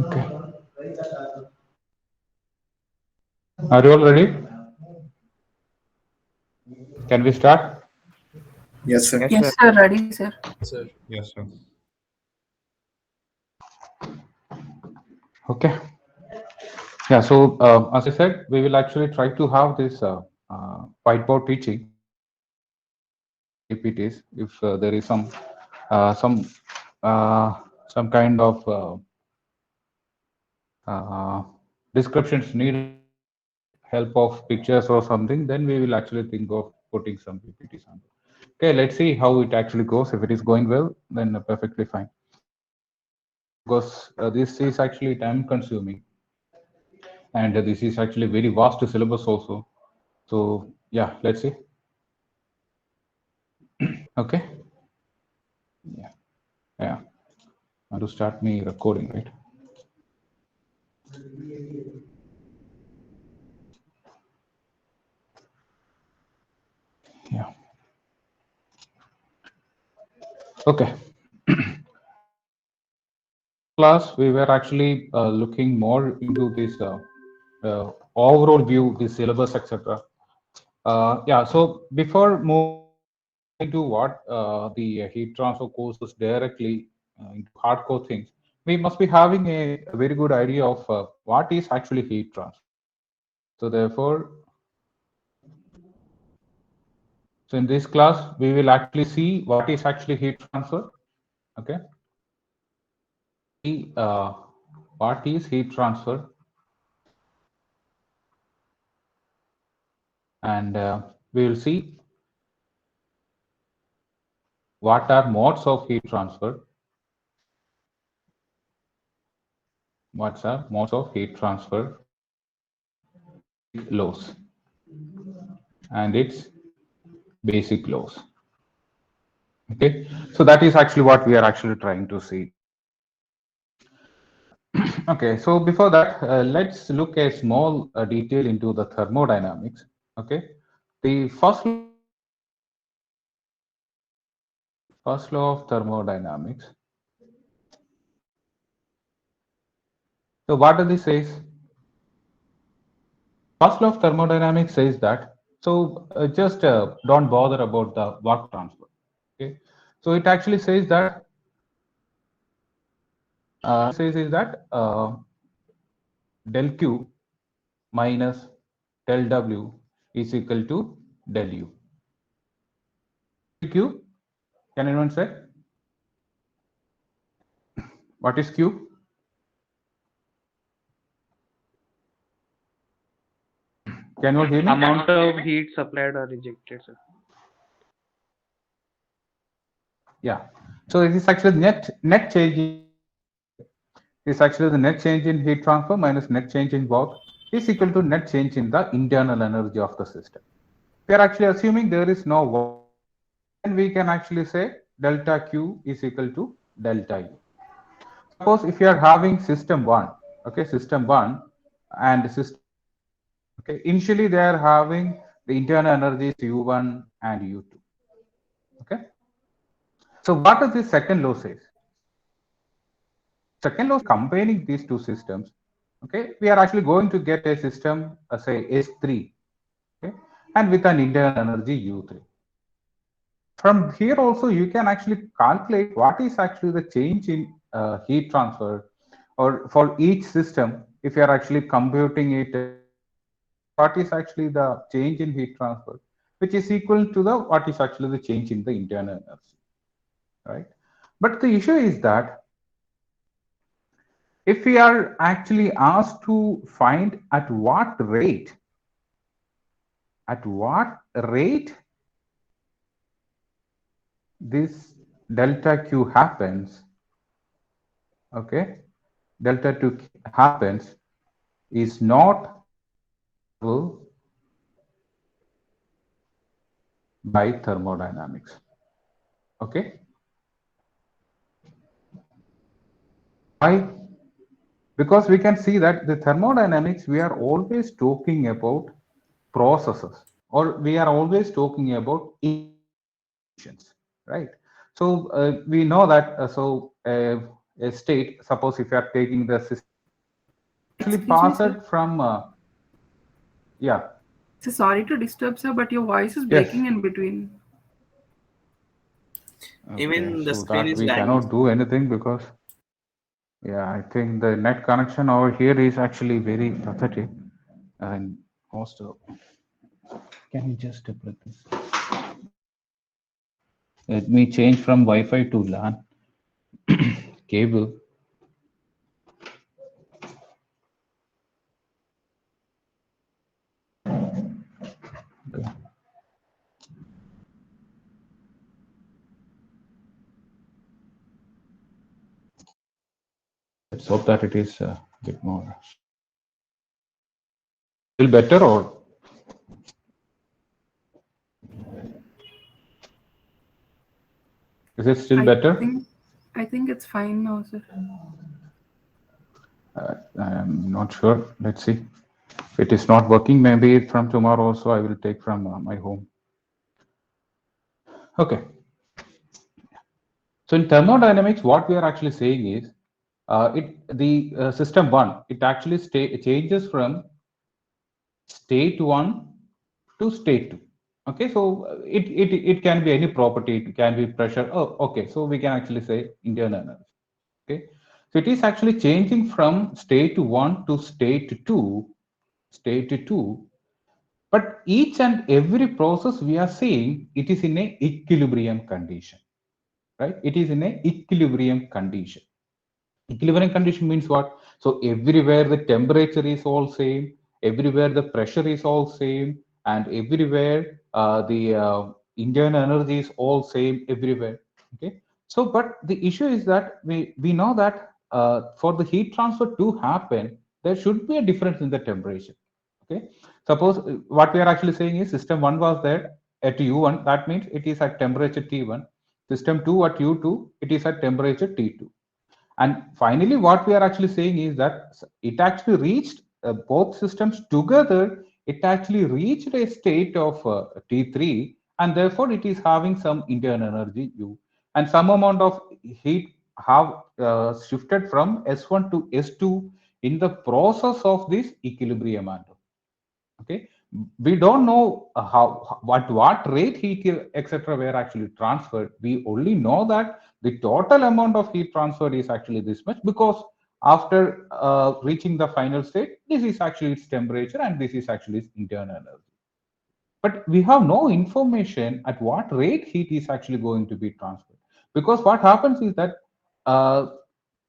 Okay. Are you all ready? Can we start? Yes, sir. Yes, Yes, sir. sir. Ready, sir. Sir. Yes, sir. Okay. Yeah. So as I said, we will actually try to have this whiteboard teaching PPTs. If there is uh, some some kind of uh, descriptions needed, help of pictures or something, then we will actually think of putting some PPTs on. Okay, let's see how it actually goes. If it is going well, then perfectly fine. Because this is actually time consuming, and this is actually very vast syllabus also. So yeah, let's see. Okay. Yeah. Yeah. Want to start me recording, right? Yeah. Okay. Class, we were actually looking more into this overall view, the syllabus, etc. Yeah. So before moving into what the heat transfer courses directly into hardcore things, we must be having a very good idea of what is actually heat transfer. So therefore, so in this class, we will actually see what is actually heat transfer. Okay. See what is heat transfer, and we will see what are modes of heat transfer, what's are modes of heat transfer, laws, and its basic laws. Okay, so that is actually what we are actually trying to see. Okay, so before that, let's look a small detail into the thermodynamics. Okay, the first law of thermodynamics. So what does this says? First law of thermodynamics says that, so just don't bother about the work transfer. Okay, so it actually says that says is that del Q minus del W is equal to del U. Q, can anyone say what is Q? Can you all hear me? Amount of heat supplied or rejected, sir. Yeah. So it is actually net change. Is actually the net change in heat transfer minus net change in work is equal to net change in the internal energy of the system. We are actually assuming there is no work, then we can actually say delta Q is equal to delta U. Suppose if you are having system one, okay, system one and system, okay, initially they are having the internal energies U1 and U2. Okay. So what does the second law says? Second law is combining these two systems. Okay, we are actually going to get a system, say S3, okay, and with an internal energy U3. From here also, you can actually calculate what is actually the change in heat transfer, or for each system, if you are actually computing it, what is actually the change in heat transfer, which is equal to the what is actually the change in the internal energy, right? But the issue is that if we are actually asked to find at what rate this delta Q happens, okay, delta 2 happens is not by thermodynamics. Okay, why? Because we can see that the thermodynamics, we are always talking about processes, or we are always talking about equations, right? we know that a state, suppose if you are taking the system, actually Excuse me, pass sir. it from yeah. So sorry to disturb, sir, but your voice is Yes. breaking in between. Okay, Even the so screen that is we lagging. cannot do anything because yeah, I think the net connection over here is actually very pathetic. And also, can you just put this? Let me change from Wi-Fi to LAN cable. Okay. Let's hope that it is a bit more. Still better, or is it still I better? think I think it's fine now, sir. I'm not sure. Let's see. If it is not working, maybe from tomorrow also I will take from my home. Okay. So in thermodynamics, what we are actually saying is, it the system one, it actually changes from state one to state two. Okay, so it can be any property, it can be pressure. Oh, okay, so we can actually say internal energy. Okay, so it is actually changing from state one to state two. But each and every process we are seeing, it is in a equilibrium condition, right? It is in a equilibrium condition. Equilibrium condition means what? So everywhere the temperature is all same, everywhere the pressure is all same, and everywhere the internal energy is all same everywhere. Okay. So, but the issue is that we know that for the heat transfer to happen, there should be a difference in the temperature. Okay. Suppose what we are actually saying is system one was there at U1, that means it is at temperature T1. System two at U2, it is at temperature T2. And finally, what we are actually saying is that it actually reached both systems together. It actually reached a state of T3, and therefore it is having some internal energy U, and some amount of heat have shifted from S1 to S2 in the process of this equilibrium. Okay, we don't know how what rate heat etc were actually transferred. We only know that the total amount of heat transferred is actually this much, because after reaching the final state, this is actually its temperature and this is actually its internal energy. But we have no information at what rate heat is actually going to be transferred, because what happens is that uh,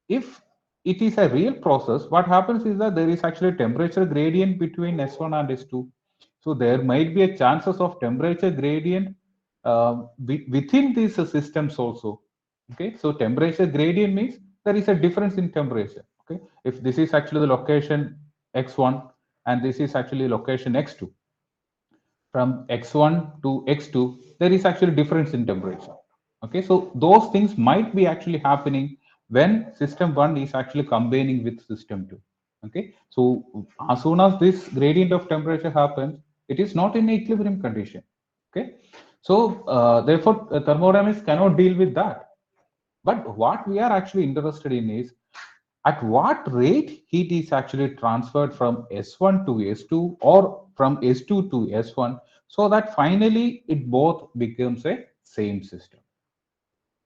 if it is a real process, what happens is that there is actually a temperature gradient between S1 and S2. So there might be a chances of temperature gradient within these systems also. Okay, so temperature gradient means there is a difference in temperature. Okay, if this is actually the location X1 and this is actually location X2, from X1 to X2, there is actually difference in temperature. Okay, so those things might be actually happening when system one is actually combining with system two. Okay, so as soon as this gradient of temperature happens, it is not in equilibrium condition. Okay, so therefore thermodynamics cannot deal with that. But what we are actually interested in is at what rate heat is actually transferred from S1 to S2 or from S2 to S1, so that finally it both becomes a same system,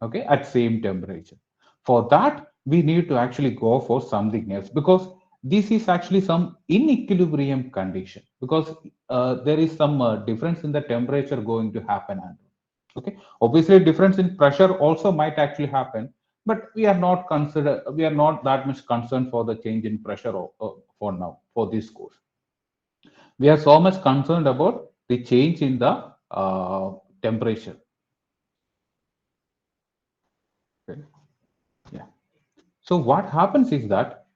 okay, at same temperature. For that, we need to actually go for something else, because this is actually some inequilibrium condition, because there is some difference in the temperature going to happen. Okay, obviously difference in pressure also might actually happen, but we are not that much concerned for the change in pressure for now for this course. We are so much concerned about the change in the temperature. Okay. Yeah. So what happens is that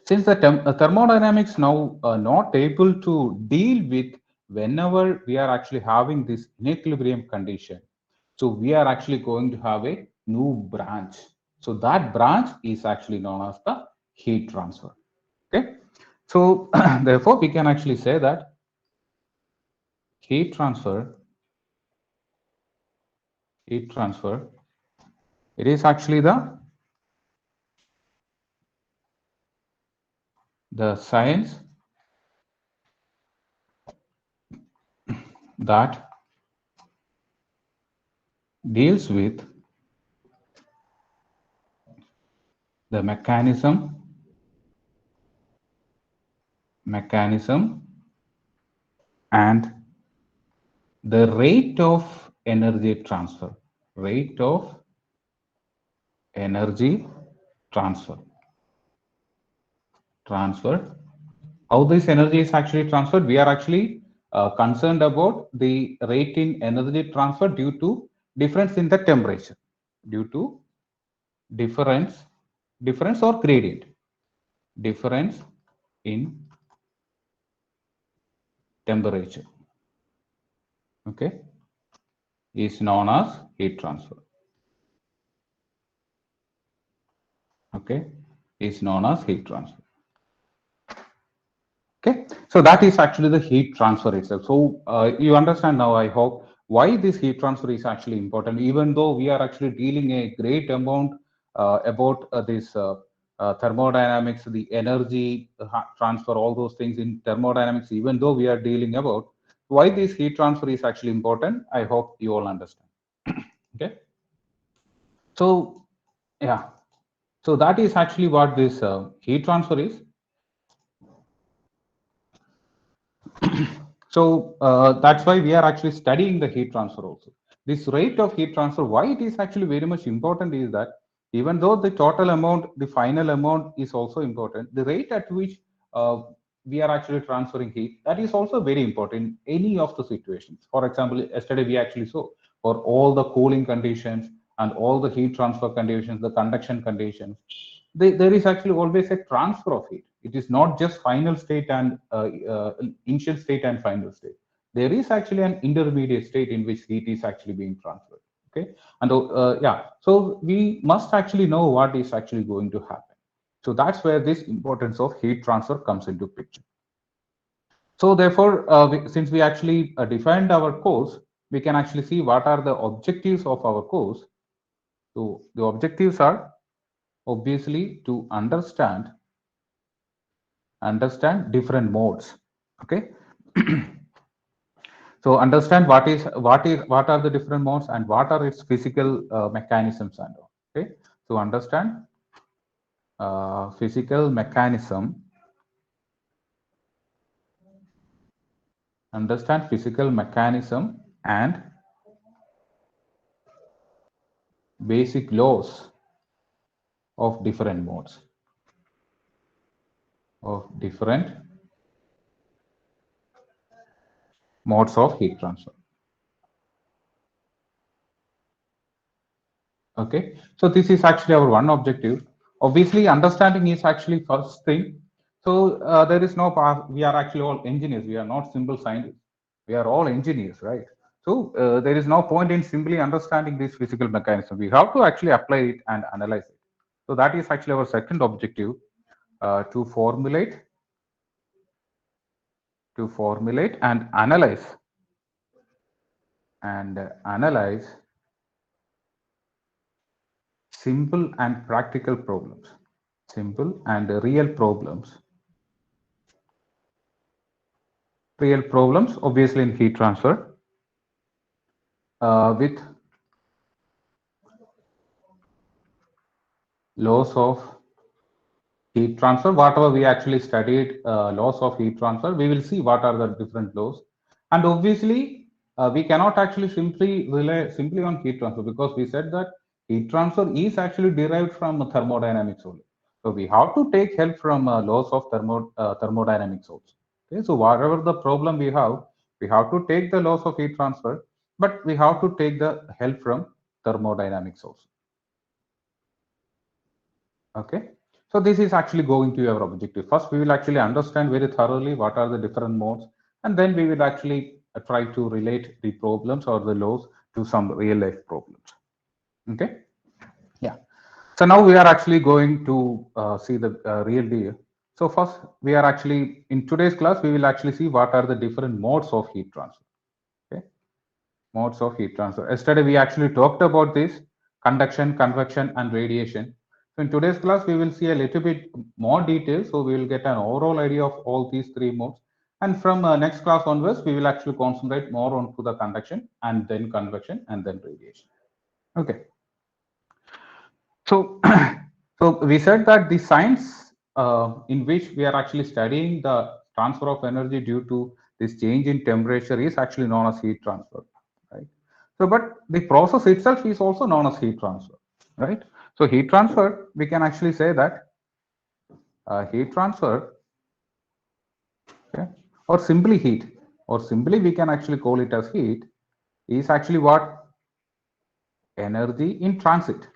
since the thermodynamics now not able to deal with whenever we are actually having this inequilibrium condition, so we are actually going to have a new branch. So that branch is actually known as the heat transfer. Okay, so therefore we can actually say that heat transfer heat transfer, it is actually the science that deals with the mechanism and the rate of energy energy transfer transfer how this energy is actually transferred. We are actually concerned about the rate in energy transfer due to difference in the temperature, due to difference difference or gradient difference in temperature, okay, is known as heat transfer, okay, is known as heat transfer. Okay, so that is actually the heat transfer itself. So you understand now, I hope, why this heat transfer is actually important. Even though we are actually dealing a great amount about this thermodynamics, the energy transfer, all those things in thermodynamics. Even though we are dealing about why this heat transfer is actually important, I hope you all understand. Okay, so yeah, so that is actually what this heat transfer is. So that's why we are actually studying the heat transfer also. This rate of heat transfer, why it is actually very much important is that even though the total amount, the final amount is also important, the rate at which we are actually transferring heat, that is also very important in any of the situations. For example, yesterday we actually saw for all the cooling conditions and all the heat transfer conditions, the conduction conditions, there is actually always a transfer of heat. It is not just final state and initial state and final state. There is actually an intermediate state in which heat is actually being transferred. Okay, and yeah, so we must actually know what is actually going to happen. So that's where this importance of heat transfer comes into picture. So therefore, since we actually defined our course, we can actually see what are the objectives of our course. So the objectives are obviously to understand different modes. Okay, so understand what are the different modes and what are its physical mechanisms and all. Okay, so understand physical mechanism and basic laws of different modes of heat transfer. Okay, so this is actually our one objective. Obviously, understanding is actually first thing. So there is no path. We are actually all engineers. We are not simple scientists. We are all engineers, right? So there is no point in simply understanding this physical mechanism. We have to actually apply it and analyze it. So that is actually our second objective, to formulate and analyze simple and practical problems, simple and real problems, obviously in heat transfer, with laws of heat transfer. Whatever we actually studied, laws of heat transfer, we will see what are the different laws. And obviously, we cannot actually simply rely simply on heat transfer, because we said that heat transfer is actually derived from thermodynamics only. So we have to take help from laws of thermodynamics also. Okay, so whatever the problem we have to take the laws of heat transfer, but we have to take the help from thermodynamics also. Okay, so this is actually going to your objective. First, we will actually understand very thoroughly what are the different modes, and then we will actually try to relate the problems or the laws to some real life problems. Okay, yeah. So now we are actually going to see the real deal. So first, we are actually in today's class, we will actually see what are the different modes of heat transfer. Okay, Modes of heat transfer. Yesterday we actually talked about this: conduction, convection, and radiation. So in today's class, we will see a little bit more details. So we will get an overall idea of all these three modes. And from next class onwards, we will actually concentrate more on to the conduction and then convection and then radiation. Okay. So, so we said that the science in which we are actually studying the transfer of energy due to this change in temperature is actually known as heat transfer, right? So, but the process itself is also known as heat transfer, right? So, heat transfer, we can actually say that heat transfer, okay, or simply heat, or simply we can actually call it as heat, is actually what? Energy in transit.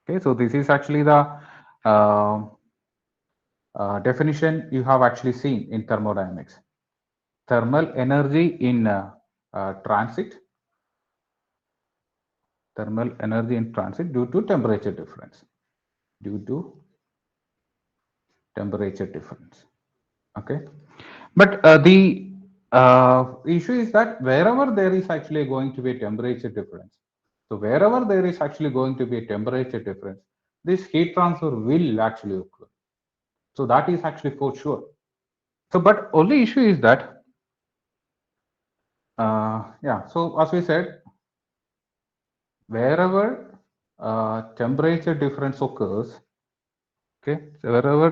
Okay, so this is actually the uh, definition you have actually seen in thermodynamics. Thermal energy in transit, thermal energy in transit due to temperature difference, due to temperature difference. Okay, but the issue is that wherever there is actually going to be a temperature difference, so wherever there is actually going to be a temperature difference, this heat transfer will actually occur. So that is actually for sure. So, but only issue is that, yeah. So as we said, wherever temperature difference occurs, okay, so wherever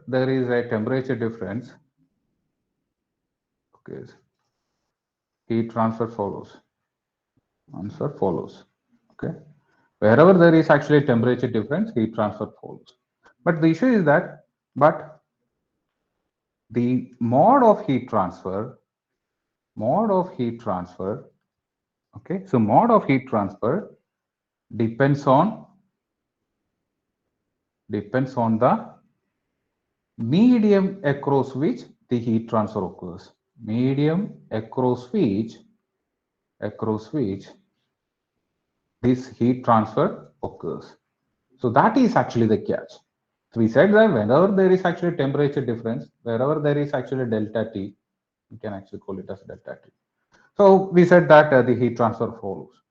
there is a temperature difference, okay, heat transfer follows. Answer follows. Okay, wherever there is actually temperature difference, heat transfer follows. But the issue is that, but the mode of heat transfer, okay, so mode of heat transfer depends on the medium across which the heat transfer occurs. Medium across which this heat transfer occurs. So that is actually the catch. So we said that whenever there is actually temperature difference, wherever there is actually delta T, we can actually call it as delta T. So we said that the heat transfer follows.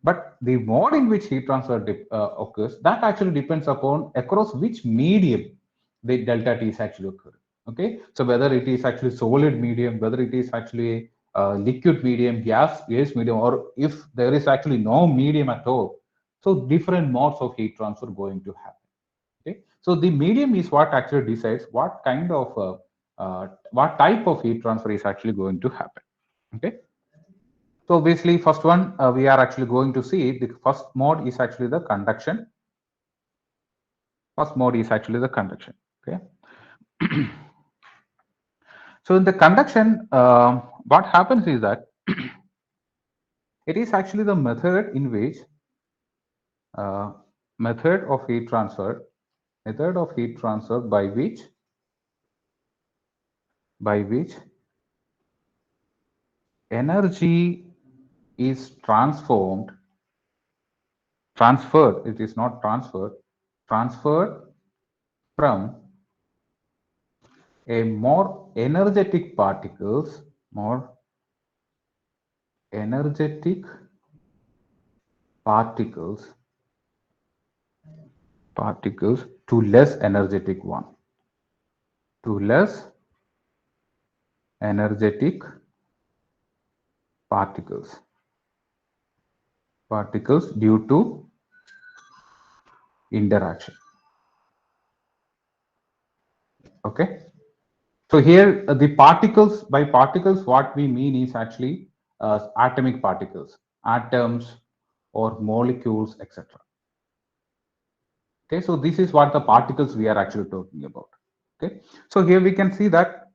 But the mode in which heat transfer occurs, that actually depends upon across which medium the delta T is actually occurring. Okay, so whether it is actually solid medium, whether it is actually liquid medium, gas medium, or if there is actually no medium at all, so different modes of heat transfer going to happen. Okay, so the medium is what actually decides what kind of what type of heat transfer is actually going to happen. Okay. So obviously, first one we are actually going to see the first mode is actually the conduction. First mode is actually the conduction. Okay. So in the conduction, what happens is that it is actually the method in which uh, method of heat transfer, by which energy is transferred. It is not transferred. Transferred from a more energetic particles to less energetic one, to less energetic particles due to interaction. Okay, so here the particles, by particles what we mean is actually atomic particles, atoms or molecules, etc. Okay, so this is what the particles we are actually talking about. Okay, so here we can see that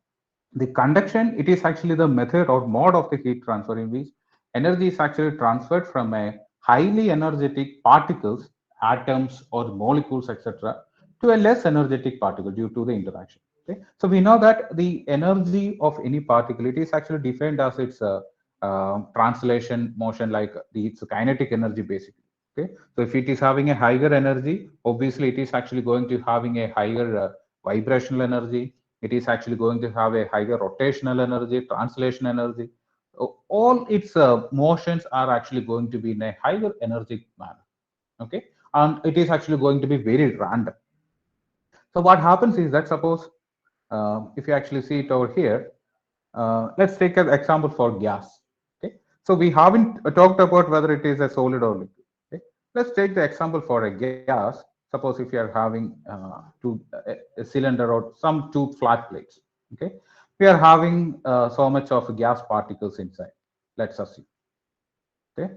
the conduction, it is actually the method or mode of the heat transfer in which energy is actually transferred from a highly energetic particles, atoms or molecules, etc., to a less energetic particle due to the interaction. Okay, so we know that the energy of any particle, it is actually defined as its translation motion, like its kinetic energy basically. Okay, so if it is having a higher energy, obviously it is actually going to having a higher vibrational energy. It is actually going to have a higher rotational energy, translation energy. All its motions are actually going to be in a higher energy manner. Okay, and it is actually going to be very random. So what happens is that suppose if you actually see it over here, let's take an example for gas. Okay, so we haven't talked about whether it is a solid or liquid. Okay, let's take the example for a gas. Suppose if you are having a cylinder or some two flat plates. Okay, we are having so much of gas particles inside. Let's assume. Okay,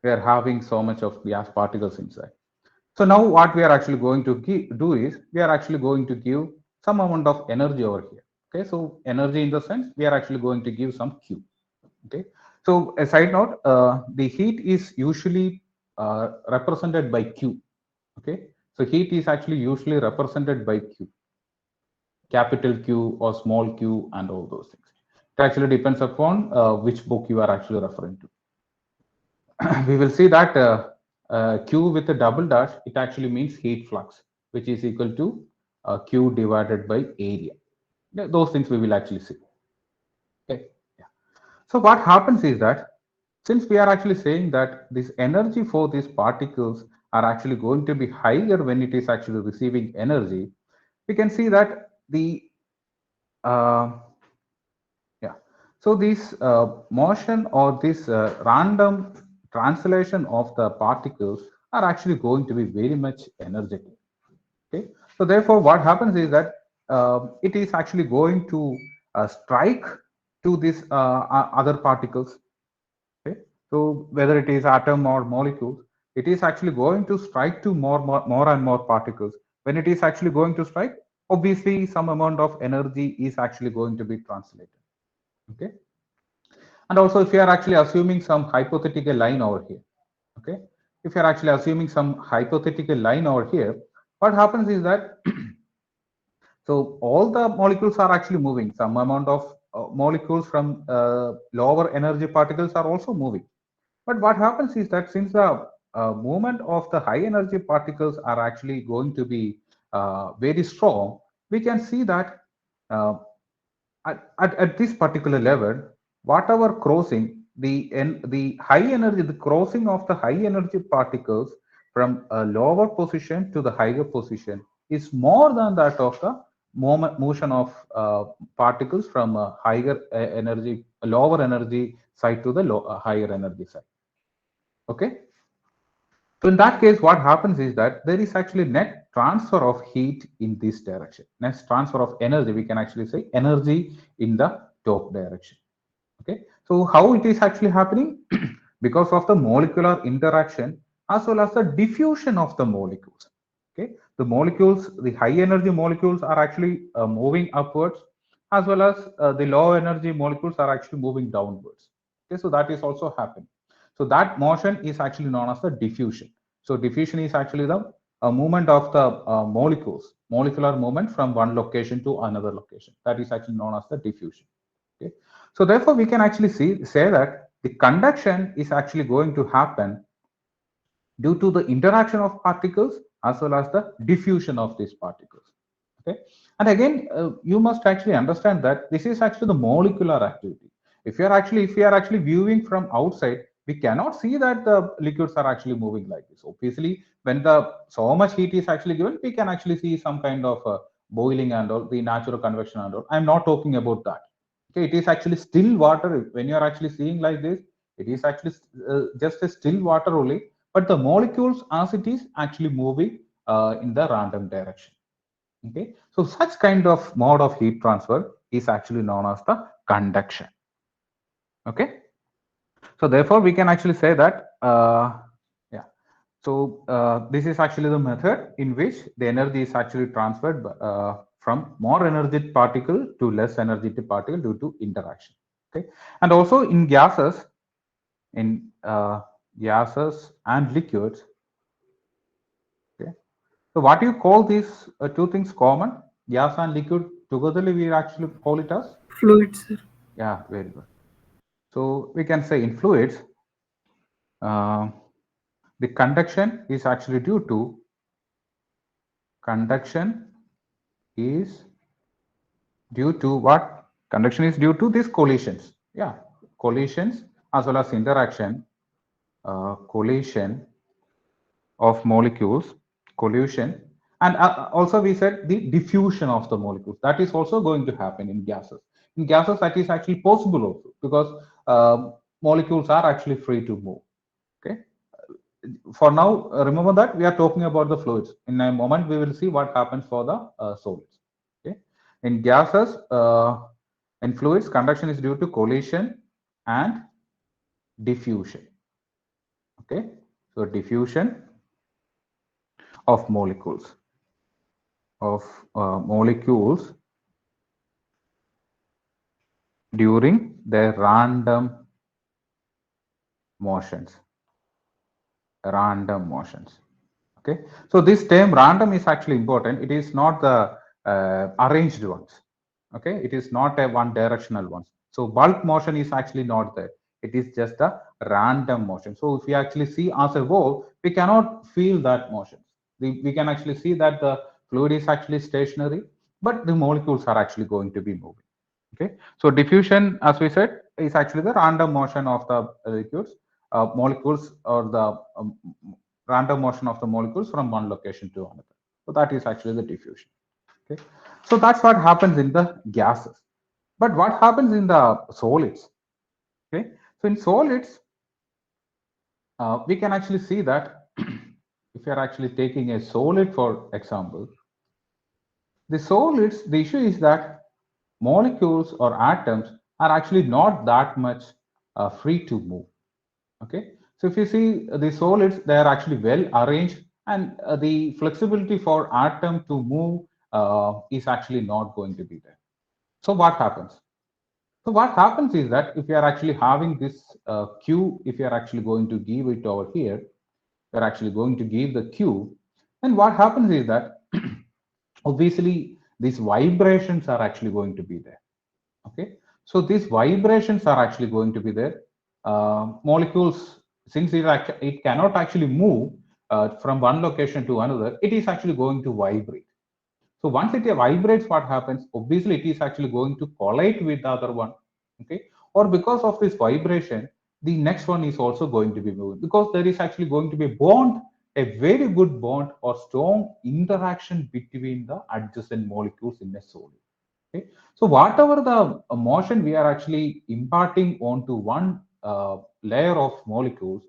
we are having so much of gas particles inside. So now what we are actually going to do is we are actually going to give some amount of energy over here. Okay, so energy in the sense we are actually going to give some Q. Okay, so a side note, the heat is usually represented by Q. Okay, so heat is actually usually represented by Q, capital Q or small q, and all those things. It actually depends upon which book you are actually referring to. We will see that Q with a double dash, it actually means heat flux, which is equal to Q divided by area. Yeah, those things we will actually see. Okay. Yeah. So what happens is that since we are actually saying that this energy for these particles are actually going to be higher when it is actually receiving energy, we can see that the uh, yeah. So this motion or this random translation of the particles are actually going to be very much energetic. Okay. So therefore, what happens is that it is actually going to strike to these other particles. Okay. So whether it is atom or molecules, it is actually going to strike to more and more particles. When it is actually going to strike, obviously some amount of energy is actually going to be translated. Okay, and also if you are actually assuming some hypothetical line over here. Okay, if you are actually assuming some hypothetical line over here, what happens is that so all the molecules are actually moving. Some amount of molecules from lower energy particles are also moving. But what happens is that since the movement of the high energy particles are actually going to be very strong, we can see that uh, at this particular level, whatever crossing the high energy, the crossing of the high energy particles from a lower position to the higher position is more than that of the motion of particles from a higher energy, lower energy side to the higher energy side. Okay. So in that case, what happens is that there is actually net transfer of heat in this direction. Net transfer of energy, we can actually say energy in the top direction. Okay. So how it is actually happening? Because of the molecular interaction as well as the diffusion of the molecules. Okay. The molecules, the high energy molecules are actually moving upwards, as well as the low energy molecules are actually moving downwards. Okay. So that is also happening. So that motion is actually known as the diffusion. So diffusion is actually the movement of the molecules, molecular movement from one location to another location. That is actually known as the diffusion. Okay. So therefore, we can actually say that the conduction is actually going to happen due to the interaction of particles as well as the diffusion of these particles. Okay, and again, you must actually understand that this is actually the molecular activity. If we are actually viewing from outside, we cannot see that the liquids are actually moving like this. Obviously, when the so much heat is actually given, we can actually see some kind of boiling and all, the natural convection and all. I'm not talking about that. Okay, it is actually still water. When you are actually seeing like this, it is actually just a still water only, but the molecules as it is actually moving in the random direction. Okay, so such kind of mode of heat transfer is actually known as the conduction. Okay, so therefore we can actually say that yeah. So this is actually the method in which the energy is actually transferred from more energetic particle to less energetic particle due to interaction. Okay, and also in gases and liquids. Okay, so what do you call these two things common? Gas and liquid together, we actually call it as, Fluid, sir. yeah, very good. So we can say in fluids, uh, the conduction is actually due to conduction is Due to what? Conduction is due to these collisions. Yeah, collisions as well as interaction, collision of molecules, collusion, and also we said the diffusion of the molecules. That is also going to happen in gases. In gases, that is actually possible also because molecules are actually free to move. Okay. For now, remember that we are talking about the fluids. In a moment, we will see what happens for the solids. Okay. In gases, in fluids, conduction is due to collision and diffusion. Okay. So diffusion of molecules of molecules during their motions random motions. Okay, so this term random is actually important. It is not the arranged ones. Okay, it is not a one directional one. So bulk motion is actually not there. It is just a random motion. So if we actually see as a whole, we cannot feel that motion. We can actually see that the fluid is actually stationary, but the molecules are actually going to be moving. Okay, so diffusion, as we said, is actually the random motion of the liquids, molecules, or the random motion of the molecules from one location to another. So that is actually the diffusion. Okay, so that's what happens in the gases. But what happens in the solids? Okay, so in solids, we can actually see that if you are actually taking a solid, for example, the solids, the issue is that molecules or atoms are actually not that much free to move. Okay, so if you see the solids, they are actually well arranged, and the flexibility for atom to move is actually not going to be there. So what happens? So what happens is that if you are actually having this Q, if you are actually going to give it over here, you're actually going to give the Q, then what happens is that obviously these vibrations are actually going to be there. Okay, so these vibrations are actually going to be there. Molecules, since it cannot actually move from one location to another, it is actually going to vibrate. So once it vibrates, what happens? Obviously, it is actually going to collide with the other one. Okay, or because of this vibration, the next one is also going to be moving because there is actually going to be a bond, a very good bond or strong interaction between the adjacent molecules in a solid. Okay, so whatever the motion we are actually imparting onto one layer of molecules,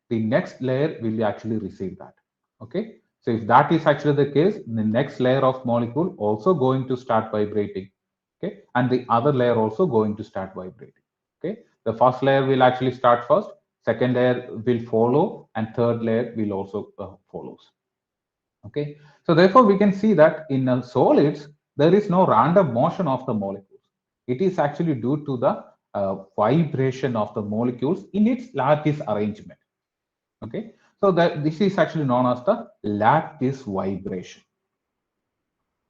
the next layer will actually receive that. Okay, so if that is actually the case, the next layer of molecule also going to start vibrating. Okay, and the other layer also going to start vibrating. Okay, the first layer will actually start first, second layer will follow, and third layer will also follows. Okay, so therefore we can see that in solids there is no random motion of the molecules. It is actually due to the vibration of the molecules in its lattice arrangement. Okay, so that this is actually known as the lattice vibration.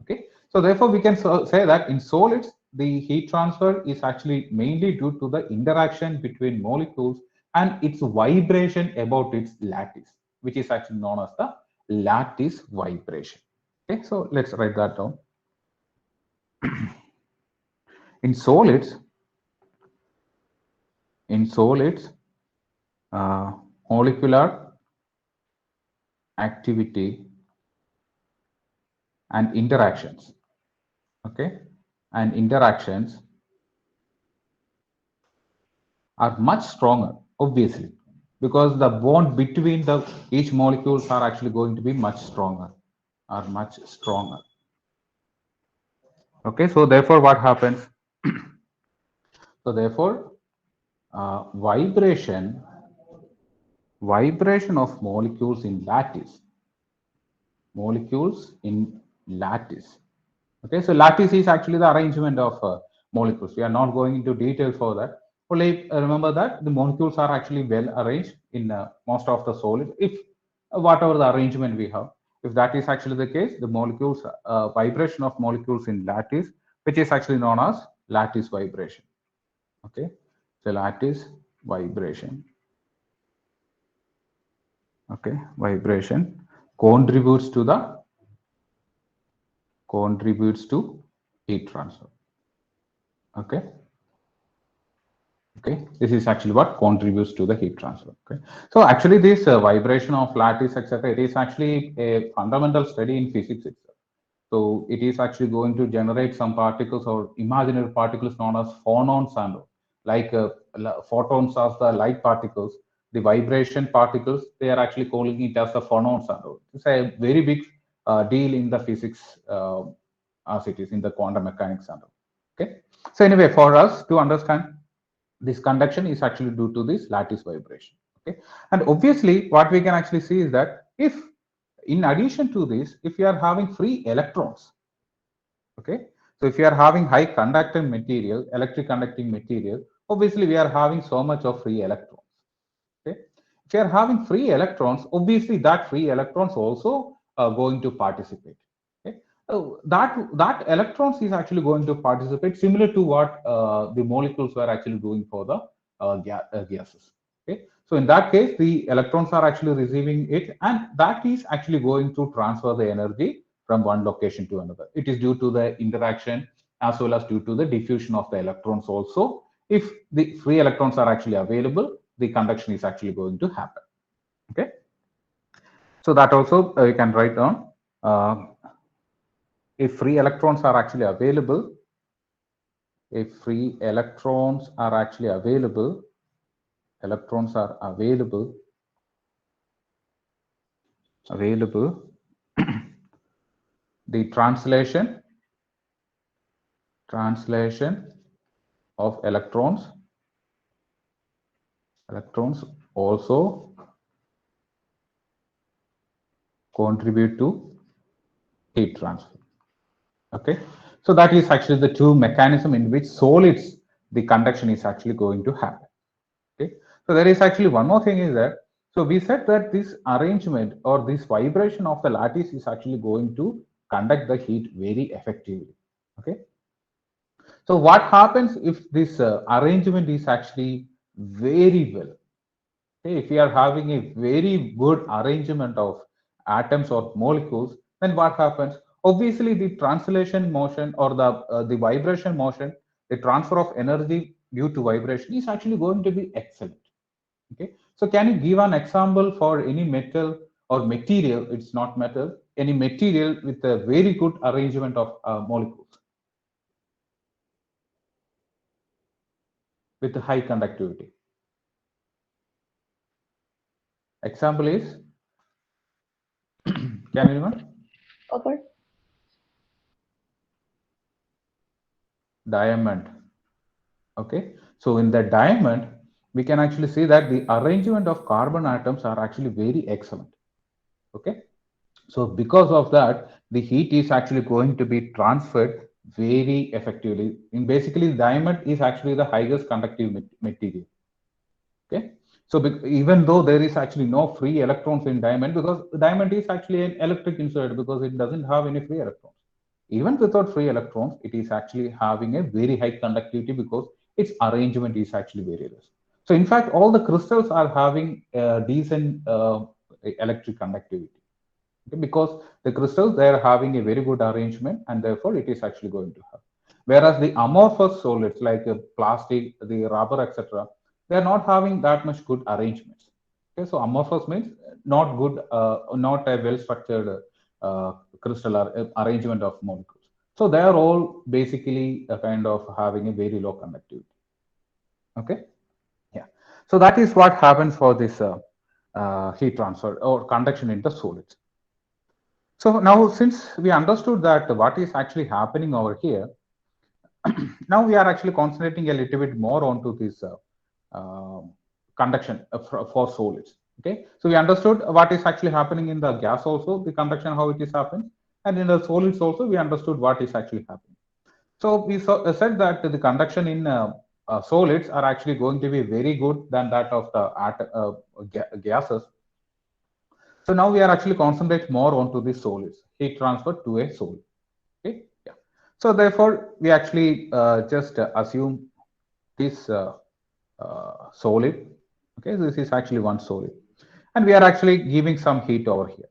Okay, so therefore we can say that in solids the heat transfer is actually mainly due to the interaction between molecules and its vibration about its lattice, which is actually known as the lattice vibration. Okay, so let's write that down. In solids, in solids, uh, molecular activity and interactions. Okay, and interactions are much stronger, obviously, because the bond between the each molecules are actually going to be much stronger, are much stronger. Okay, so therefore, what happens? So therefore, vibration of molecules in lattice. Okay, so lattice is actually the arrangement of molecules. We are not going into details for that. Only remember that the molecules are actually well arranged in most of the solids. If whatever the arrangement we have, if that is actually the case, the molecules vibration of molecules in lattice, which is actually known as lattice vibration. Okay, so lattice vibration. Okay, vibration contributes to heat transfer. Okay. Okay, this is actually what contributes to the heat transfer. Okay, so actually this vibration of lattice, etc., it is actually a fundamental study in physics itself. So it is actually going to generate some particles or imaginary particles known as phonons and all. Like photons are the light particles, the vibration particles, they are actually calling it as the phonons and all. It's a very big deal in the physics as it is in the quantum mechanics and all. Okay, so anyway, for us to understand this conduction is actually due to this lattice vibration. Okay, and obviously what we can actually see is that if in addition to this, if you are having free electrons, okay, so if you are having high conducting material, electric conducting material, obviously we are having so much of free electrons. Okay, if you are having free electrons, obviously that free electrons also are going to participate. Okay, so that electrons is actually going to participate, similar to what the molecules were actually doing for the gases. Okay, so in that case, the electrons are actually receiving it, and that is actually going to transfer the energy from one location to another. It is due to the interaction as well as due to the diffusion of the electrons also. If the free electrons are actually available, the conduction is actually going to happen. Okay, so that also you can write down. If free electrons are actually available, if free electrons are available, the translation of electrons also contribute to heat transfer. Okay, so that is actually the two mechanism in which solids the conduction is actually going to happen. Okay, so there is actually one more thing is that, so we said that this arrangement or this vibration of the lattice is actually going to conduct the heat very effectively. Okay, so what happens if this arrangement is actually very well? Okay, if we are having a very good arrangement of atoms or molecules, then what happens? Obviously, the translation motion or the vibration motion, the transfer of energy due to vibration is actually going to be excellent. Okay, so can you give an example for any metal or material? It's not metal, any material with a very good arrangement of molecules with high conductivity. Example is, can anyone? Copper. Diamond. Okay, so in the diamond, we can actually see that the arrangement of carbon atoms are actually very excellent. Okay, so because of that, the heat is actually going to be transferred very effectively. In basically, diamond is actually the highest conductive material. Okay, so even though there is actually no free electrons in diamond, because diamond is actually an electric insulator because it doesn't have any free electrons. Even without free electrons, it is actually having a very high conductivity because its arrangement is actually very less. So in fact, all the crystals are having decent electric conductivity. Okay, because the crystals, they are having a very good arrangement, and therefore it is actually going to have. Whereas the amorphous solids like plastic, the rubber, etc., they are not having that much good arrangements. Okay, so amorphous means not good, not a well structured crystal arrangement of molecules. So they are all basically a kind of having a very low conductivity. Okay, yeah. So that is what happens for this heat transfer or conduction in the solids. So now, since we understood that what is actually happening over here, now we are actually concentrating a little bit more onto this uh, conduction for solids. Okay, so we understood what is actually happening in the gas also, the conduction, how it is happening, and in the solids also, we understood what is actually happening. So we said that the conduction in solids are actually going to be very good than that of the gases. So now we are actually concentrate more onto the solids, heat transfer to a solid. Okay, yeah. So therefore, we actually just assume this solid. Okay, this is actually one solid, and we are actually giving some heat over here.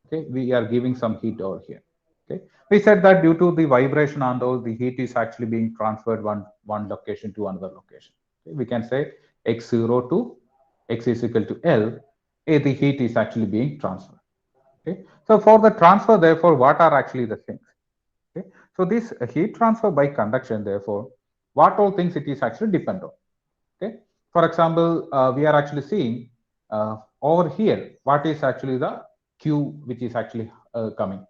Okay, we are giving some heat over here. Okay, we said that due to the vibration and all, the heat is actually being transferred one location to another location. Okay? We can say x0 to x is equal to L, the heat is actually being transferred. Okay, so for the transfer, therefore, what are actually the things? Okay, so this heat transfer by conduction, therefore, what all things it is actually depend on. Okay, for example, we are actually seeing over here what is actually the Q which is actually coming.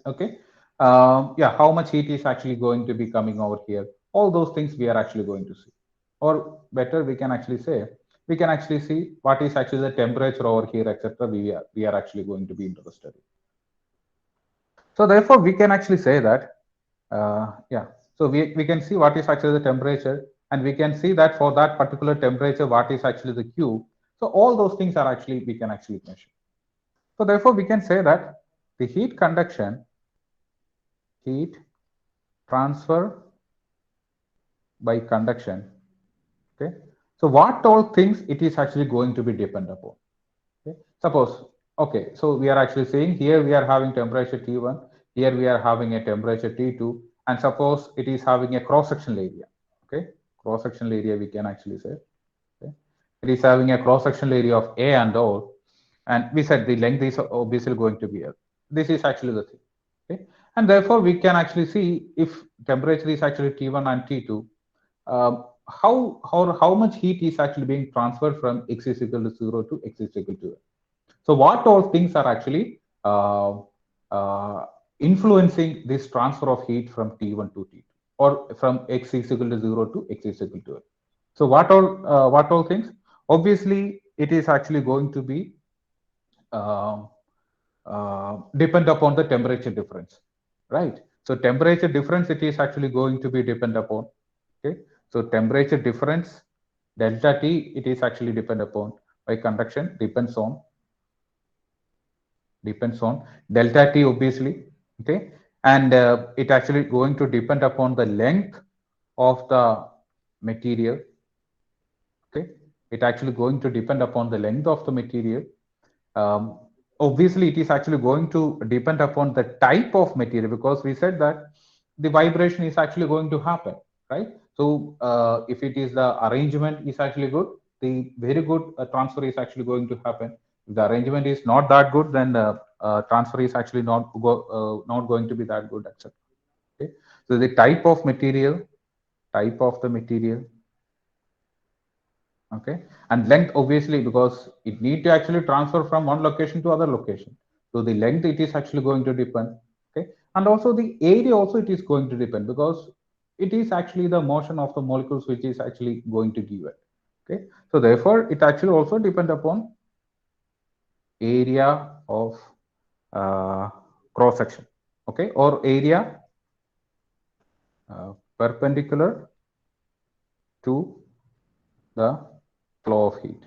Okay, yeah, how much heat is actually going to be coming over here? All those things we are actually going to see, or better, we can actually say we can actually see what is actually the temperature over here, etc. We are actually going to be interested in. So therefore, we can actually say that, yeah. So we can see what is actually the temperature, and we can see that for that particular temperature, what is actually the Q. So all those things are actually we can actually measure. So therefore, we can say that the heat conduction, heat transfer by conduction. Okay. So what all things it is actually going to be depend upon. Okay. Suppose, okay, so we are actually saying here we are having temperature T1, here we are having a temperature T2, and suppose it is having a cross-sectional area. Okay, cross-sectional area we can actually say. Okay, it is having a cross-sectional area of A and all, and we said the length is obviously going to be L. This is actually the thing. Okay, and therefore we can actually see if temperature is actually T1 and T2, how much heat is actually being transferred from x is equal to 0 to x is equal to L. So what all things are actually influencing this transfer of heat from T1 to T2, or from x is equal to 0 to x is equal to L? So what all things? Obviously, it is actually going to be uh, depend upon the temperature difference, right? So temperature difference it is actually going to be depend upon. Okay, so temperature difference delta T it is actually depend upon by conduction depends on delta T obviously. Okay, and it actually going to depend upon the length of the material. Okay, it actually going to depend upon the length of the material. um, Obviously it is actually going to depend upon the type of material, because we said that the vibration is actually going to happen, right? So if it is the arrangement is actually good, the very good transfer is actually going to happen. If the arrangement is not that good, then transfer is actually not going to be that good, etc. Okay, so the type of the material. Okay, and length obviously, because it need to actually transfer from one location to other location, so the length it is actually going to depend. Okay, and also the area also it is going to depend, because it is actually the motion of the molecules which is actually going to give it. Okay, so therefore it actually also depend upon area of uh, cross section. Okay, or area perpendicular to the flow of heat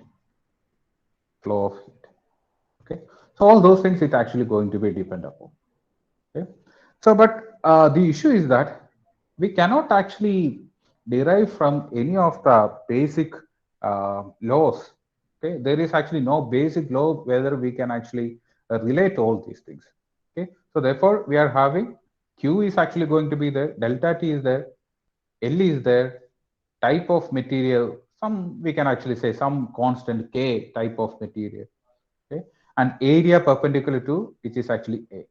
flow of heat. Okay, so all those things it actually going to be depend upon. Okay, so but the issue is that we cannot actually derive from any of the basic laws. Okay, there is actually no basic law whether we can actually relate all these things. Okay, so therefore we are having Q is actually going to be there, delta T is there, L is there, type of material, some we can actually say some constant K type of material. Okay, and area perpendicular to which is actually A.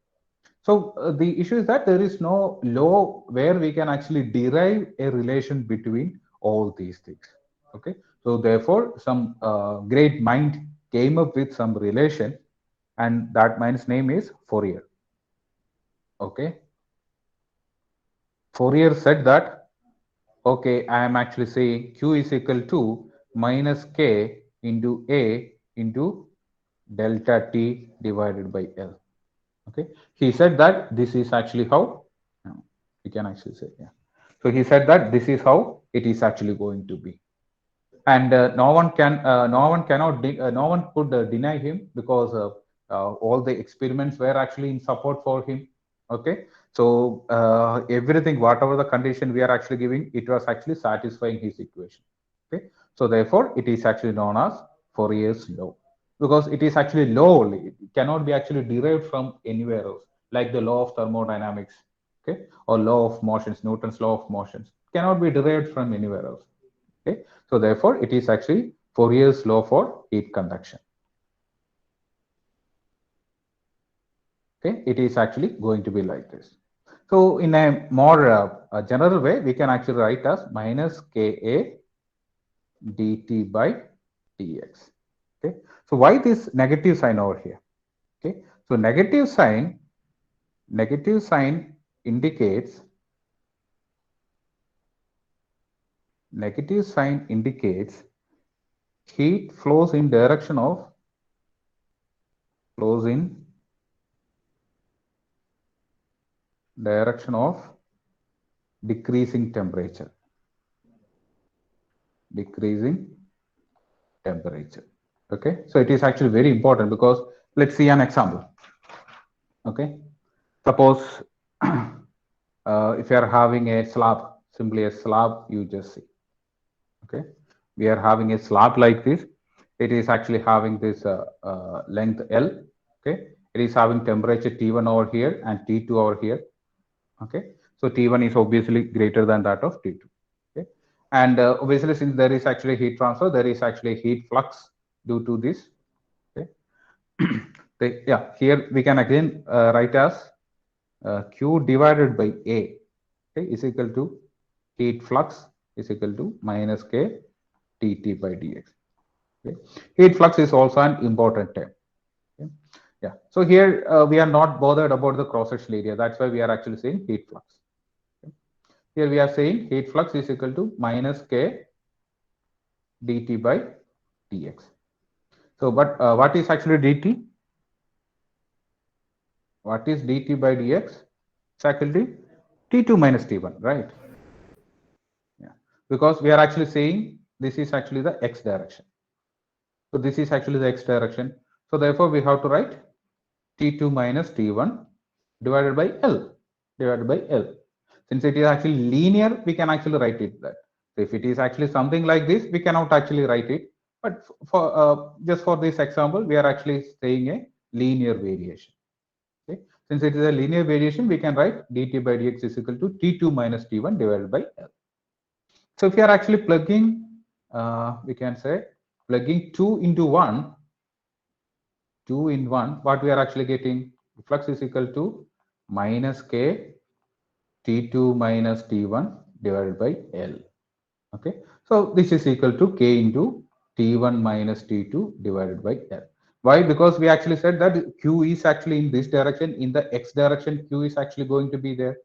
So the issue is that there is no law where we can actually derive a relation between all these things. Okay, so therefore some great mind came up with some relation, and that mind's name is Fourier. Okay, Fourier said that, okay, I am actually saying Q is equal to minus K into A into delta T divided by L. Okay, he said that this is actually how we can actually say, yeah. So he said that this is how it is actually going to be, and no one cannot no one could deny him, because all the experiments were actually in support for him. Okay, so everything, whatever the condition we are actually giving, it was actually satisfying his equation. Okay, so therefore it is actually known as Fourier's law, because it is actually law only, it cannot be actually derived from anywhere else, like the law of thermodynamics, okay, or law of motions, Newton's law of motions, cannot be derived from anywhere else. Okay, so therefore, it is actually Fourier's law for heat conduction. Okay, it is actually going to be like this. So in a more general way, we can actually write as minus Ka dt by dx. Okay, so why this negative sign over here? Okay, so negative sign indicates negative sign indicates heat flows in direction of flows in direction of decreasing temperature. Decreasing temperature. Okay, so it is actually very important because let's see an example. Okay, suppose if you are having a slab, simply a slab, you just see. Okay, we are having a slab like this. It is actually having this length L. Okay, it is having temperature T1 over here and T2 over here. Okay, so T1 is obviously greater than that of T2. Okay, and obviously since there is actually heat transfer, there is actually heat flux due to this. Okay, yeah, here we can again write as Q divided by A, okay, is equal to heat flux is equal to minus K dt by dx. Okay. Heat flux is also an important term. Okay. Yeah. So here we are not bothered about the cross-sectional area. That's why we are actually saying heat flux. Okay. Here we are saying heat flux is equal to minus K dt by dx. So, but what is actually dt? What is dt by dx? It's actually T2 minus T1, right? Yeah. Because we are actually saying this is actually the x direction. So this is actually the x direction. So therefore, we have to write T2 minus T1 divided by L divided by L. Since it is actually linear, we can actually write it that. So if it is actually something like this, we cannot actually write it. But for just for this example, we are actually saying a linear variation. Okay. Since it is a linear variation, we can write dt by dx is equal to T2 minus T1 divided by L. So if you are actually plugging, we can say plugging 2 into 1, 2 in 1, what we are actually getting? Flux is equal to minus K T2 minus T1 divided by L. Okay, so this is equal to K into T1 minus T2 divided by L. Why? Because we actually said that Q is actually in this direction, in the X direction, Q is actually going to be there.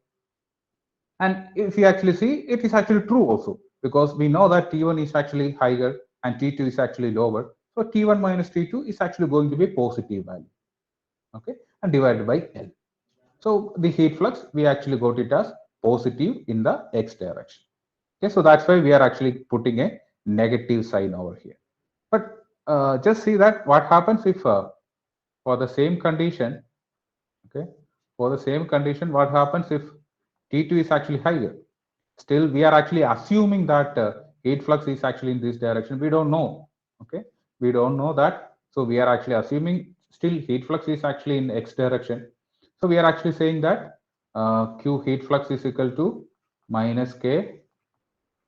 And if you actually see, it is actually true also, because we know that T1 is actually higher and T2 is actually lower. So T1 minus T2 is actually going to be a positive value. Okay, and divided by L. So the heat flux, we actually got it as positive in the X direction. Okay, so that's why we are actually putting a negative sign over here. But just see that what happens if for the same condition, okay, for the same condition, what happens if T2 is actually higher? Still, we are actually assuming that heat flux is actually in this direction. We don't know. Okay, we don't know that. So we are actually assuming still heat flux is actually in X direction. So we are actually saying that Q heat flux is equal to minus K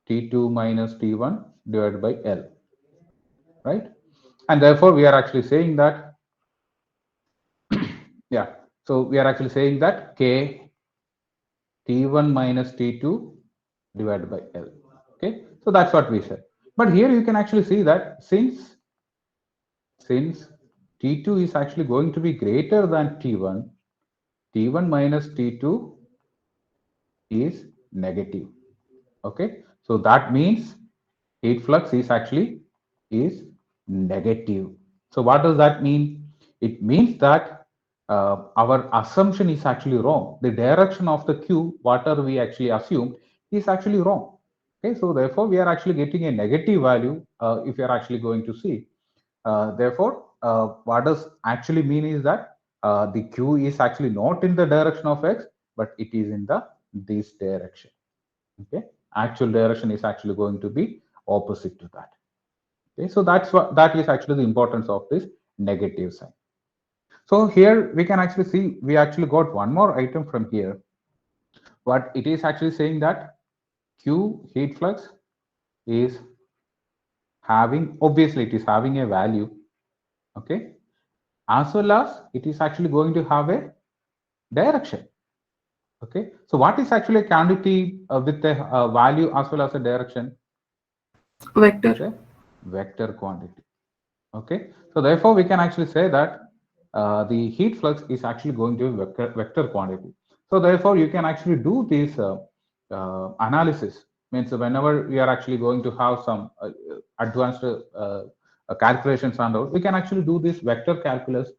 T2 minus T1 divided by L, right? And therefore, we are actually saying that, yeah. So we are actually saying that K T1 minus T2 divided by L. Okay, so that's what we said. But here you can actually see that since T2 is actually going to be greater than T1, T1 minus T2 is negative. Okay, so that means heat flux is actually is negative. So what does that mean? It means that our assumption is actually wrong. The direction of the Q, whatever we actually assumed, is actually wrong. Okay, so therefore we are actually getting a negative value if you are actually going to see. Therefore, what does actually mean is that the Q is actually not in the direction of X, but it is in the this direction. Okay, actual direction is actually going to be opposite to that. Okay, so that is actually the importance of this negative sign. So here we can actually see we actually got one more item from here. What it is actually saying that Q heat flux is having, obviously it is having a value, okay, as well as it is actually going to have a direction. Okay, so what is actually a quantity with a value as well as a direction? It's Vector. a vector quantity. Okay, so therefore we can actually say that the heat flux is actually going to be vector quantity. So therefore you can actually do this analysis. Means whenever we are actually going to have some advanced calculations and all, we can actually do this vector calculus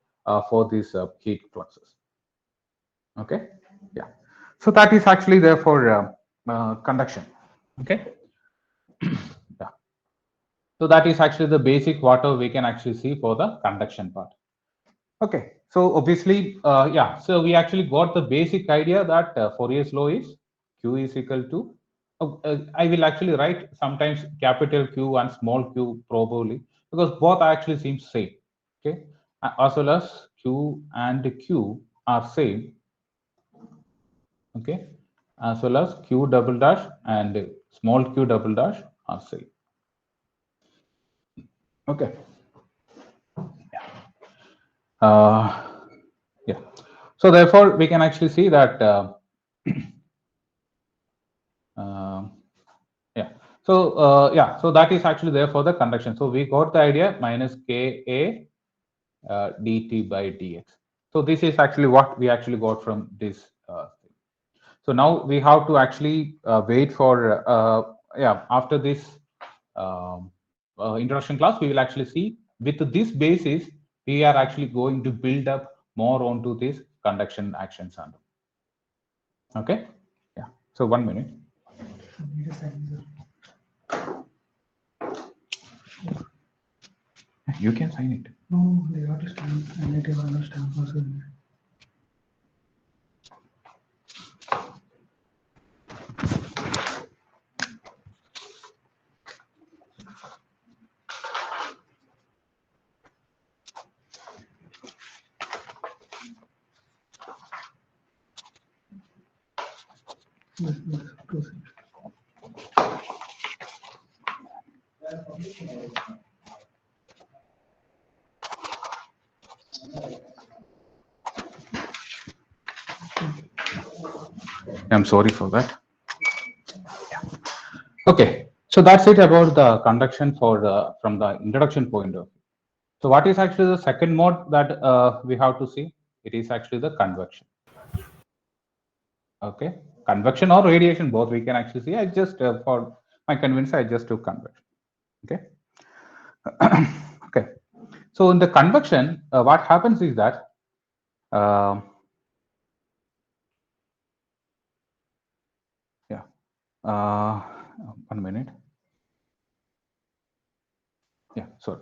for these heat fluxes. Okay, yeah. So that is actually there for conduction. Okay, yeah. So that is actually the basic water we can actually see for the conduction part. Okay, so obviously, yeah, so we actually got the basic idea that Fourier's law is Q is equal to, I will actually write sometimes capital Q and small q probably, because both actually seem same. Okay, as well as Q and Q are same. Okay, as well as Q double dash and small q double dash are same. Okay, uh, yeah. So therefore, we can actually see that. Um, yeah. So yeah, so that is actually there for the conduction. So we got the idea minus Ka dt by dx. So this is actually what we actually got from this thing. So now we have to actually wait for yeah, after this introduction class, we will actually see with this basis we are actually going to build up more onto this conduction actions and okay. Yeah. So 1 minute. You can sign it. No, they got to stamp. I need to run a stamp also. I'm sorry for that. Okay, so that's it about the conduction for the from the introduction point of view. So what is actually the second mode that we have to see? It is actually the convection. Okay, convection or radiation, both we can actually see. I just for my convenience, I just took convection. Okay, okay. So in the convection, what happens is that uh, yeah, uh, 1 minute. Yeah, sorry.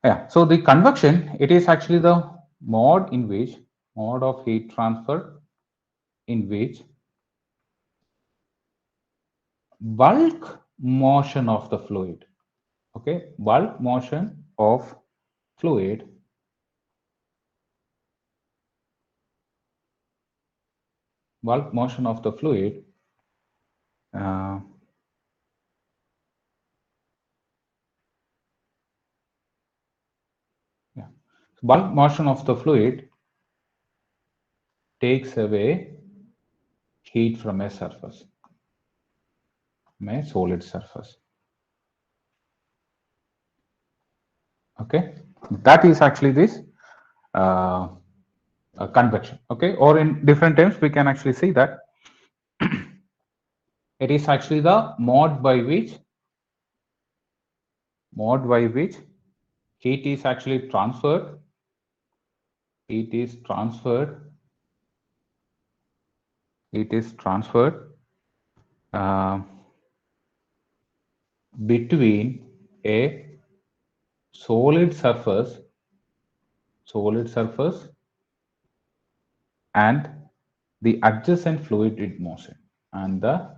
Yeah, so the convection, it is actually the mode in which mode of heat transfer in which bulk motion of the fluid, okay, bulk motion of fluid bulk motion of the fluid uh, yeah, bulk motion of the fluid takes away heat from a surface, from a solid surface. Okay, that is actually this uh, convection. Okay, or in different terms we can actually see that it is actually the mode by which heat is actually transferred, heat is transferred it is transferred uh, between a solid surface and the adjacent fluid in motion and the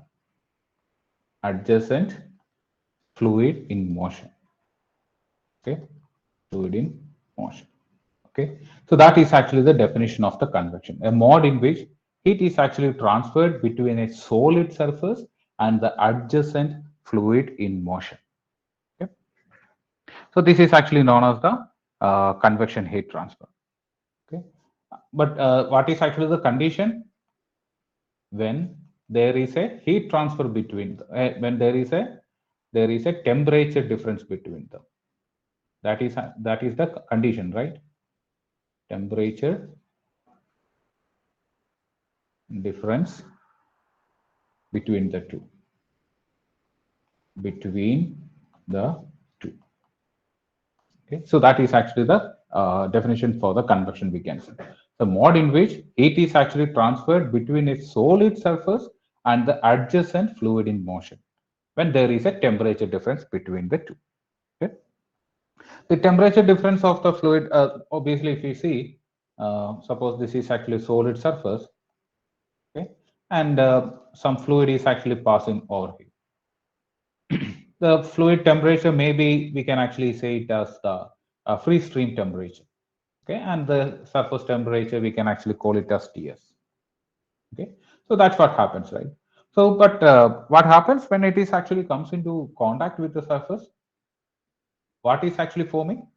adjacent fluid in motion. Okay, fluid in motion. Okay, so that is actually the definition of the convection, a mode in which heat is actually transferred between a solid surface and the adjacent fluid in motion. Okay, so this is actually known as the convection heat transfer. Okay, but what is actually the condition when there is a heat transfer between when there is a temperature difference between them? That is the condition, right? Temperature difference between the two. Okay, so that is actually the definition for the convection we can say. The mode in which heat is actually transferred between a solid surface and the adjacent fluid in motion when there is a temperature difference between the two. Okay. The temperature difference of the fluid, obviously, if you see, suppose this is actually solid surface, okay, and some fluid is actually passing over here. The fluid temperature, maybe we can actually say it as the free stream temperature. Okay, and the surface temperature we can actually call it as Ts. Okay, so that's what happens, right? So, but what happens when it is actually comes into contact with the surface? What is actually forming?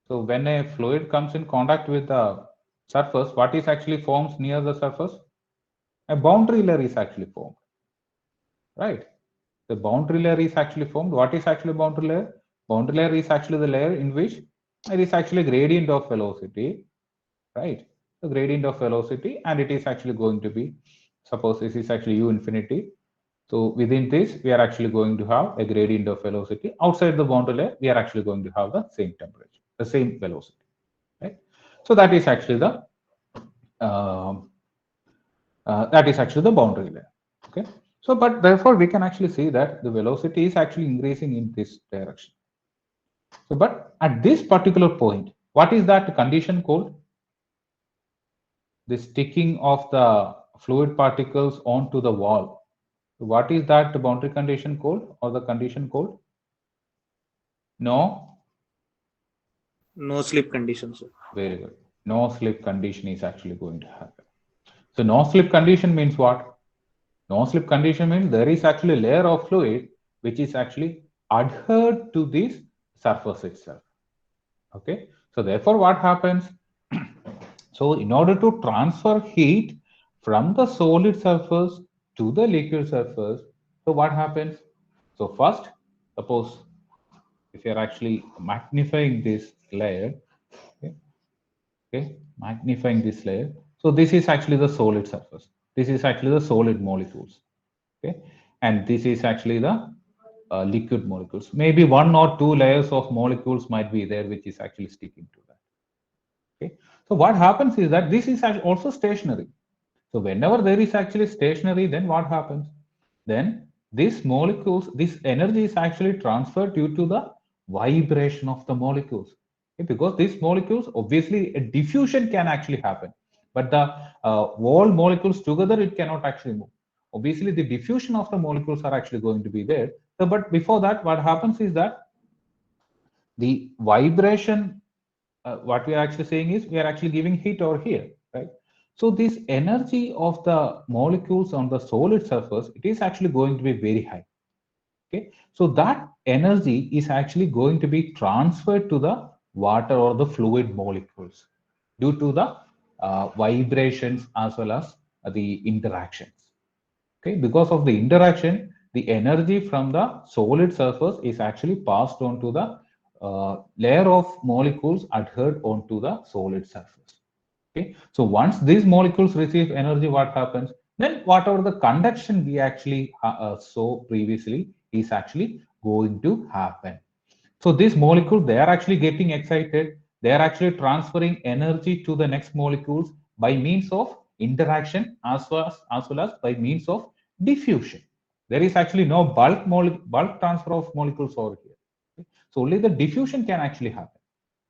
So, when a fluid comes in contact with the surface, what is actually forms near the surface? A boundary layer is actually formed, right? The boundary layer is actually formed. What is actually boundary layer? Boundary layer is actually the layer in which it is actually gradient of velocity, right? The gradient of velocity, and it is actually going to be, suppose this is actually u infinity. So within this, we are actually going to have a gradient of velocity. Outside the boundary layer, we are actually going to have the same temperature, the same velocity, right? So that is actually the boundary layer. Okay. So, but therefore, we can actually see that the velocity is actually increasing in this direction. So, but at this particular point, what is that condition called? The sticking of the fluid particles onto the wall. So what is that boundary condition called, or the condition called? No. No slip condition, sir. Very good. No slip condition is actually going to happen. So no slip condition means what? No slip condition means there is actually a layer of fluid which is actually adhered to this surface itself. Okay. So therefore, what happens? So in order to transfer heat from the solid surface to the liquid surface, so what happens? So first, suppose if you're actually magnifying this layer, okay, magnifying this layer. So this is actually the solid surface. This is actually the solid molecules. Okay, and this is actually the liquid molecules. Maybe one or two layers of molecules might be there, which is actually sticking to that. Okay, so what happens is that this is also stationary. So whenever there is actually stationary, then what happens? Then these molecules, this energy is actually transferred due to the vibration of the molecules. Okay, because these molecules, obviously, a diffusion can actually happen, but the whole molecules together, it cannot actually move. Obviously, the diffusion of the molecules are actually going to be there. So, but before that, what happens is that the vibration, what we are actually saying is we are actually giving heat over here, right? So this energy of the molecules on the solid surface, it is actually going to be very high. Okay, so that energy is actually going to be transferred to the water or the fluid molecules due to the vibrations as well as the interactions. Okay, because of the interaction, the energy from the solid surface is actually passed on to the layer of molecules adhered onto the solid surface. Okay, so once these molecules receive energy, what happens? Then whatever the conduction we actually saw previously is actually going to happen. So these molecules, they are actually getting excited. They are actually transferring energy to the next molecules by means of interaction as well as by means of diffusion. There is actually no bulk transfer of molecules over here. Okay? So only the diffusion can actually happen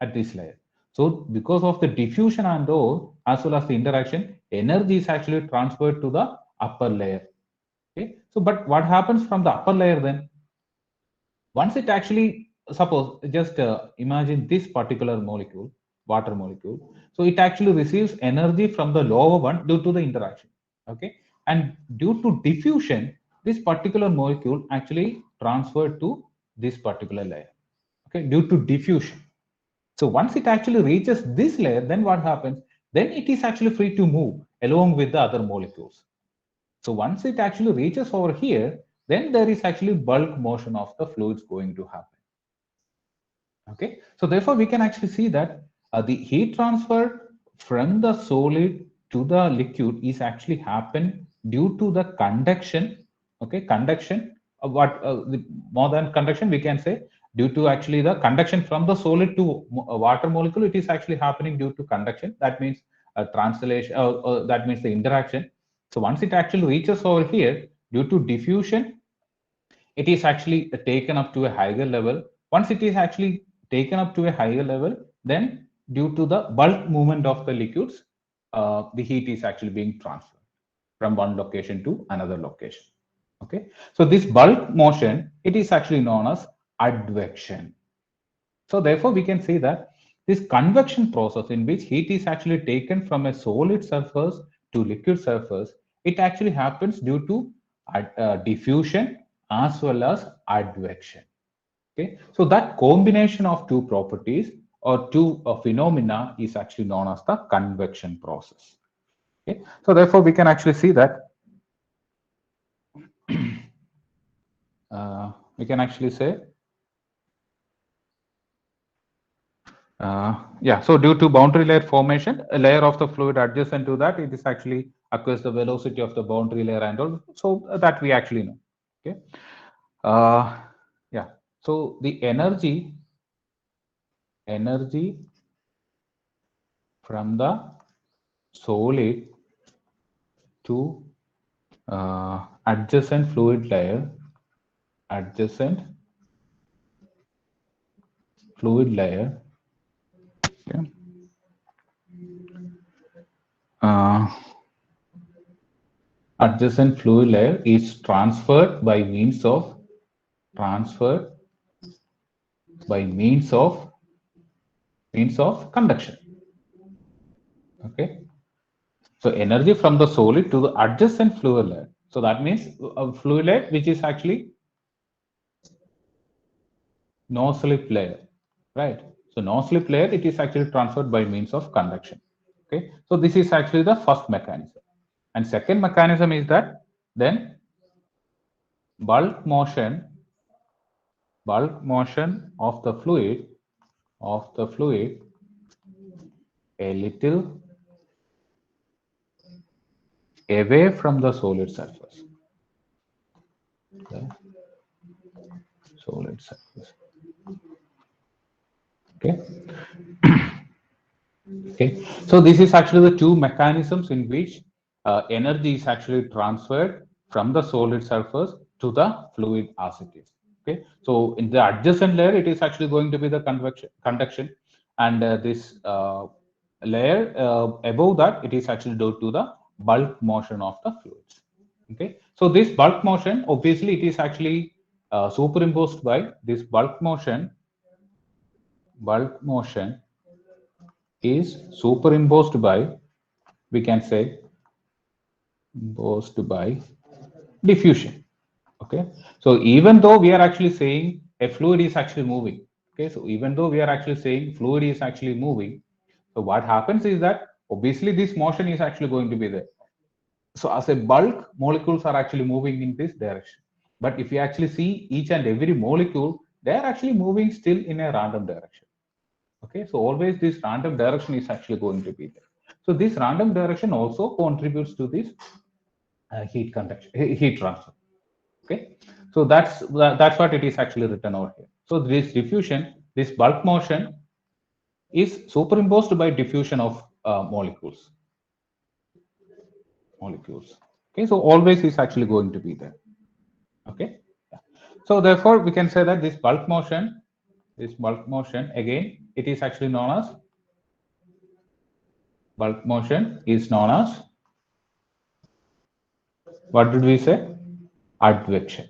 at this layer. So because of the diffusion and all, as well as the interaction, energy is actually transferred to the upper layer. Okay. So, but what happens from the upper layer then? Once it actually suppose just imagine this particular molecule, water molecule. So it actually receives energy from the lower one due to the interaction. Okay, and due to diffusion, this particular molecule actually transferred to this particular layer. Okay, due to diffusion. So once it actually reaches this layer, then what happens? Then it is actually free to move along with the other molecules. So once it actually reaches over here, then there is actually bulk motion of the fluids going to happen. Okay, so therefore we can actually see that the heat transfer from the solid to the liquid is actually happen due to the conduction. Okay, conduction. More than conduction, we can say due to actually the conduction from the solid to a water molecule, it is actually happening due to conduction. That means translation. That means the interaction. So once it actually reaches over here, due to diffusion, it is actually taken up to a higher level. Once it is actually taken up to a higher level, then due to the bulk movement of the liquids, the heat is actually being transferred from one location to another location. Okay, so this bulk motion, it is actually known as advection. So therefore, we can say that this convection process in which heat is actually taken from a solid surface to liquid surface, it actually happens due to diffusion as well as advection. Okay, so that combination of two properties or two phenomena is actually known as the convection process. Okay, so therefore we can actually see that we can actually say yeah, so due to boundary layer formation, a layer of the fluid adjacent to that, it is actually acquires the velocity of the boundary layer and all. So that we actually know. Okay. Yeah. So the energy from the solid to adjacent fluid layer, adjacent fluid layer. Okay. Adjacent fluid layer is transferred by means of conduction. Okay, so energy from the solid to the adjacent fluid layer. So that means a fluid layer which is actually no slip layer, right? So no slip layer, it is actually transferred by means of conduction. Okay, so this is actually the first mechanism, and second mechanism is that then bulk motion of the fluid a little away from the solid surface. The solid surface. Okay. Okay. So this is actually the two mechanisms in which energy is actually transferred from the solid surface to the fluid as it is. Okay. So in the adjacent layer, it is actually going to be the conduction, and this layer above that, it is actually due to the bulk motion of the fluids. Okay, so this bulk motion, obviously it is actually superimposed by this bulk motion is superimposed by, we can say, imposed by diffusion. Okay, so even though we are actually saying a fluid is actually moving, okay, so even though we are actually saying fluid is actually moving, so what happens is that obviously this motion is actually going to be there. So as a bulk, molecules are actually moving in this direction. But if you actually see each and every molecule, they are actually moving still in a random direction. Okay, so always this random direction is actually going to be there. So this random direction also contributes to this heat conduction, heat transfer. Okay, so that's what it is actually written over here. So this diffusion, this bulk motion is superimposed by diffusion of molecules. Okay, so always is actually going to be there. Okay, yeah. So therefore we can say that this bulk motion again, it is actually known as bulk motion is known as, what did we say, advection.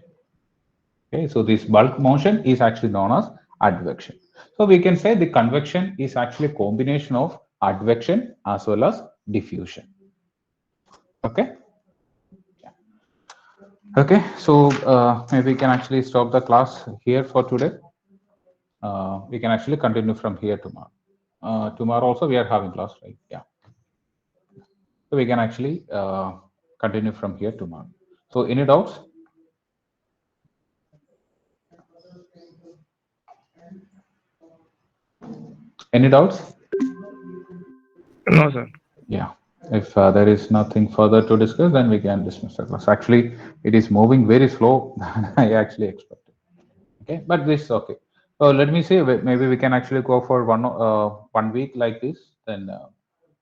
Okay, so this bulk motion is actually known as advection. So we can say the convection is actually a combination of advection as well as diffusion. Okay. Okay, so maybe we can actually stop the class here for today. We can actually continue from here tomorrow. Tomorrow also we are having class, right? Yeah. So we can actually continue from here tomorrow. So any doubts? Any doubts? No, sir. Yeah. If there is nothing further to discuss, then we can dismiss the class. Actually, it is moving very slow than I actually expected. Okay, but this is okay. So let me see. Maybe we can actually go for 1 week like this. Then,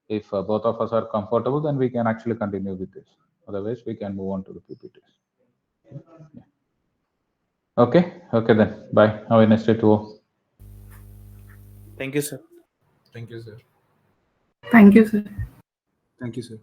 if both of us are comfortable, then we can actually continue with this. Otherwise, we can move on to the PPTs. Yeah. Okay. Okay then. Bye. Have a nice day to all. Thank you, sir. Thank you, sir. Thank you, sir. Thank you, sir.